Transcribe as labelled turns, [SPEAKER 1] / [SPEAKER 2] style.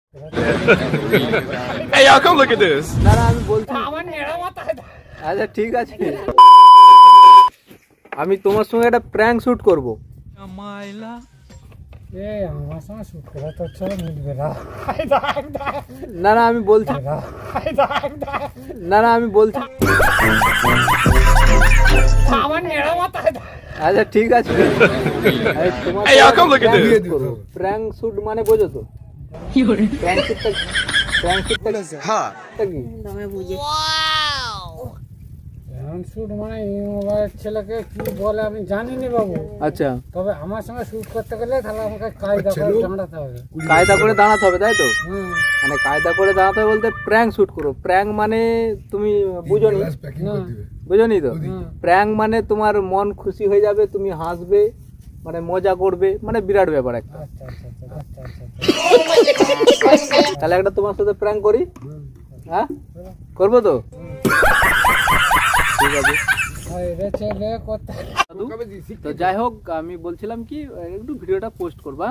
[SPEAKER 1] Hey y'all, come look at this.
[SPEAKER 2] না না আমি বলছি আচ্ছা ঠিক আছে, আমি তোমার সঙ্গে একটা প্র্যাঙ্ক শুট করব। না না আমি বলছি, না না আমি বলছি আচ্ছা ঠিক আছে, তোমার
[SPEAKER 1] Hey y'all, come look at this.
[SPEAKER 2] Prank shoot মানে বোঝো তো? প্র্যাঙ্ক শুটটা
[SPEAKER 1] হ্যাঁ
[SPEAKER 2] কি?
[SPEAKER 3] শুট মানে ছেলেকে কি বলে আমি জানিনি বাবু,
[SPEAKER 2] আচ্ছা
[SPEAKER 3] তবে আমার সঙ্গে শুট করতে গেলে তাহলে আমাকে কায়দা করে দাঁড়াতে হবে।
[SPEAKER 2] কায়দা করে দাঁড়াতে হবে তাই তো?
[SPEAKER 3] হুম,
[SPEAKER 2] মানে কায়দা করে দাঁড়াতে হবে বলতে প্র্যাঙ্ক শুট করো। প্র্যাঙ্ক মানে তুমি বুঝোনি, বুঝোনি তো? প্র্যাঙ্ক মানে তোমার মন খুশি হয়ে যাবে, তুমি হাসবে, মানে মজা করবে, মানে বিরাট ব্যাপার একটা।
[SPEAKER 3] আচ্ছা আচ্ছা আচ্ছা আচ্ছা আচ্ছা।
[SPEAKER 2] তাহলে একটা তোমার সাথে প্র্যাঙ্ক করি, হ্যাঁ করবো তো? ঠিক আছে।
[SPEAKER 3] ছেলে কোথায়?
[SPEAKER 2] তো যাই হোক, আমি বলছিলাম কি একটু ভিডিওটা পোস্ট করবা।